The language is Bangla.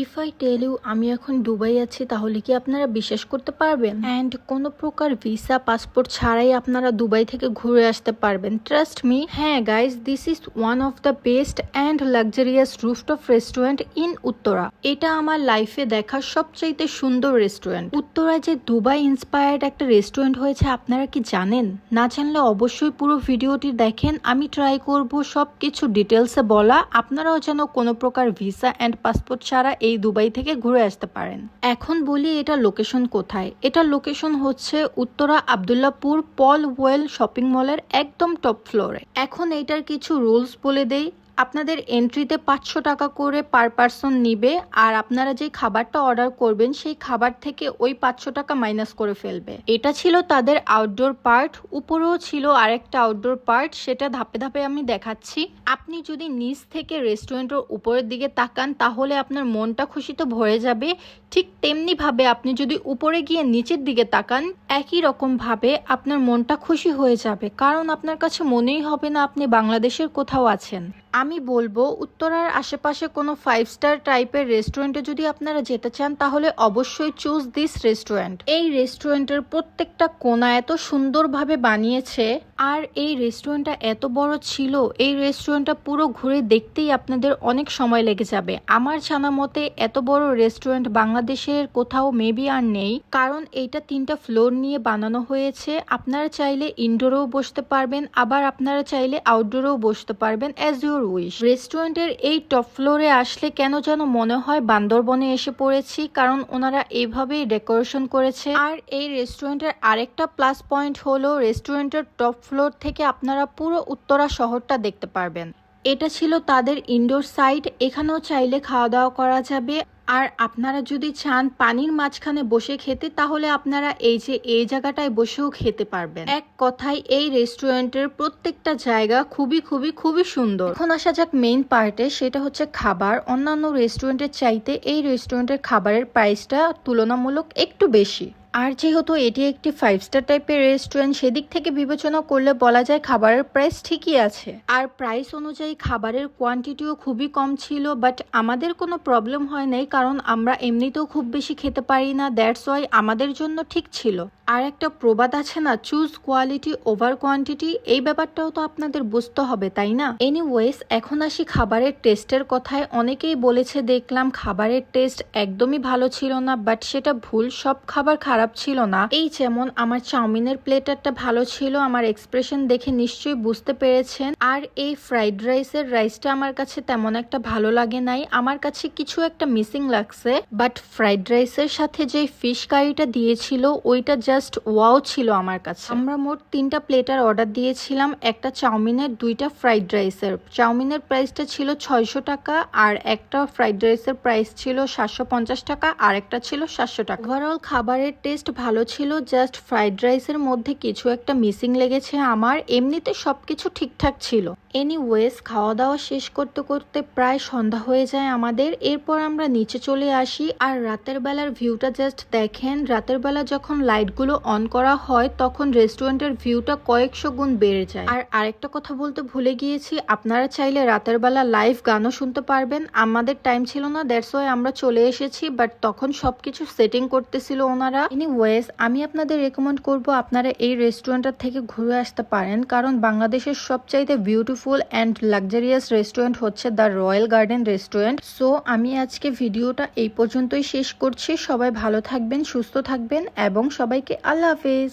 ইফ আই টেল ইউ আমি এখন দুবাই আছি তাহলে কি আপনারা বিশ্বাস করতে পারবেন? অ্যান্ড কোনো প্রকার ভিসা পাসপোর্ট ছাড়াই আপনারা দুবাই থেকে ঘুরে আসতে পারবেন। Trust me. হ্যাঁ guys, this is one of the best and luxurious rooftop restaurant in Uttara. এটা আমার লাইফে দেখা সবচাইতে সুন্দর রেস্টুরেন্ট। উত্তরা যে দুবাই ইন্সপায়ার্ড একটা রেস্টুরেন্ট হয়েছে আপনারা কি জানেন? না জানলে অবশ্যই পুরো ভিডিওটি দেখেন। আমি ট্রাই করব সবকিছু ডিটেলসে বলা, আপনারাও যেন কোনো প্রকার ভিসা অ্যান্ড পাসপোর্ট ছাড়া এই দুবাই থেকে ঘুরে আসতে পারেন। এখন বলি এটা লোকেশন কোথায়। এটা লোকেশন হচ্ছে উত্তরা আবদুল্লাপুর পল ওয়েল শপিং মলের একদম টপ ফ্লোরে। এখন এইটার কিছু রুলস বলে দেই। আপনাদের এন্ট্রিতে 500 টাকা করে পার পারসন নিবে, আর আপনারা যে খাবারটা অর্ডার করবেন সেই খাবার থেকে ওই 500 টাকা মাইনাস করে ফেলবে। এটা ছিল তাদের আউটডোর পার্ট। উপরেও ছিল আরেকটা আউটডোর পার্ট, সেটা ধাপে ধাপে আমি দেখাচ্ছি। আপনি যদি নিচ থেকে রেস্টুরেন্টের উপরের দিকে তাকান তাহলে আপনার মনটা খুশিতে ভরে যাবে। ঠিক তেমনি ভাবে আপনি যদি উপরে গিয়ে নিচের দিকে তাকান একই রকম ভাবে আপনার মনটা খুশি হয়ে যাবে, কারণ আপনার কাছে মনেই হবে না আপনি বাংলাদেশের কোথাও আছেন। আমি বলবো উত্তরার আশেপাশে কোনো 5 স্টার টাইপের রেস্টুরেন্টে যদি আপনারা যেতে চান তাহলে অবশ্যই চুজ দিস রেস্টুরেন্ট। এই রেস্টুরেন্টের প্রত্যেকটা কোণা এত সুন্দরভাবে বানিয়েছে, আর এই রেস্টুরেন্টটা এত বড় ছিল, এই রেস্টুরেন্টটা পুরো ঘুরে দেখতেই আপনাদের অনেক সময় লেগে যাবে। আমার জানা মতে এত বড় রেস্টুরেন্ট বাংলাদেশের কোথাও মেবি আর নেই, কারণ এইটা 3টা ফ্লোর নিয়ে বানানো হয়েছে। আপনারা চাইলে ইনডোরেও বসতে পারবেন, আবার আপনারা চাইলে আউটডোরেও বসতে পারবেন অ্যাজ ইউর উইশ। রেস্টুরেন্টের এই টপ ফ্লোরে আসলে কেন যেন মনে হয় বান্দরবনে এসে পড়েছি, কারণ ওনারা এইভাবেই ডেকোরেশন করেছে। আর এই রেস্টুরেন্টের আরেকটা প্লাস পয়েন্ট হলো রেস্টুরেন্টের টপ ফ্লোর থেকে আপনারা পুরো উত্তরা শহরটা দেখতে পারবেন। এটা ছিল তাদের ইনডোর সাইড, এখানেও চাইলে খাওয়া দাওয়া করা যাবে। আর আপনারা যদি চান পানির মাঝখানে বসে খেতে তাহলে আপনারা এই জায়গাটায় বসেও খেতে পারবেন। এক কথায় এই রেস্টুরেন্টের প্রত্যেকটা জায়গা খুবই খুবই খুবই সুন্দর। এখন আসা যাক মেইন পার্টে, সেটা হচ্ছে খাবার। অন্যান্য রেস্টুরেন্টের চাইতে এই রেস্টুরেন্টের খাবারের প্রাইসটা তুলনামূলক একটু বেশি। আর যেহেতু এটি একটি 5 স্টার টাইপের রেস্টুরেন্ট, সেদিক থেকে বিবেচনা করলে বলা যায় খাবারের প্রাইস ঠিকই আছে। আর প্রাইস অনুযায়ী খাবারের কোয়ান্টিটিও খুবই কম ছিল, বাট আমাদের কোনো প্রবলেম হয় নাই, কারণ আমরা এমনিতেও খুব বেশি খেতে পারি না। দ্যাটস ওয়াই আমাদের জন্য ঠিক ছিল। আর একটা প্রবাদ আছে না, চুজ কোয়ালিটি ওভার কোয়ান্টিটি, এই ব্যাপারটাও তো আপনাদের বুঝতে হবে, তাই না? এনিওয়েজ, এখন আসি খাবারের টেস্টের কথায়। অনেকেই বলেছে দেখলাম খাবারের টেস্ট একদমই ভালো ছিল না, বাট সেটা ভুল। সব খাবার খারাপ ছিল না। এই যেমন আমার চাউমিনের প্লেটারটা ভালো ছিল, আমার এক্সপ্রেশন দেখে নিশ্চয়ই বুঝতে পেরেছেন। আর এই ফ্রাইড রাইসের রাইসটা আমার কাছে তেমন একটা ভালো লাগে নাই, আমার কাছে কিছু একটা মিসিং লাগছে। বাট ফ্রাইড রাইসের সাথে যে ফিশ কারিটা দিয়েছিল ওইটা জাস্ট ওয়াও ছিল আমার কাছে। আমরা মোট 3টা প্লেটার অর্ডার দিয়েছিলাম, একটা চাউমিনের, 2টা ফ্রাইড রাইসের। চাউমিনের প্রাইসটা ছিল 600 টাকা, আর একটা ফ্রাইড রাইসের প্রাইস ছিল 750 টাকা, আর একটা ছিল 700 টাকা। ওভারঅল খাবারের টেস্ট ভালো ছিল, জাস্ট ফ্রাইড রাইসের মধ্যে কিছু একটা মিসিং লেগেছে আমার। এমনিতে সবকিছু ঠিকঠাক ছিল। এনিওয়েজ, খাওয়া দাওয়া শেষ করতে করতে প্রায় সন্ধ্যা হয়ে যায় আমাদের। এরপর আমরা নিচে চলে আসি, আর রাতের বেলার ভিউটা জাস্ট দেখেন। রাতের বেলা যখন লাইটগুলো অন করা হয় তখন রেস্টুরেন্টের ভিউটা কয়েকশো গুণ বেড়ে যায়। আর আরেকটা কথা বলতে ভুলে গিয়েছি, আপনারা চাইলে রাতের বেলা লাইভ গানও শুনতে পারবেন। আমাদের টাইম ছিল না, দ্যাটস ওয়াই আমরা চলে এসেছি, বাট তখন সবকিছু সেটিং করতেছিল ওনারা। এনিওয়েজ, আমি আপনাদের রেকমেন্ড করব আপনারা এই রেস্টুরেন্টটা থেকে ঘুরে আসতে পারেন, কারণ বাংলাদেশের সবচাইতে বিউটিফুল অ্যান্ড লাক্সারিয়াস রেস্টুরেন্ট হচ্ছে the royal garden restaurant. So আমি আজকে ভিডিওটা এই পর্যন্তই শেষ করছি। সবাই ভালো থাকবেন, সুস্থ থাকবেন, এবং সবাইকে আল্লাহ হাফেজ।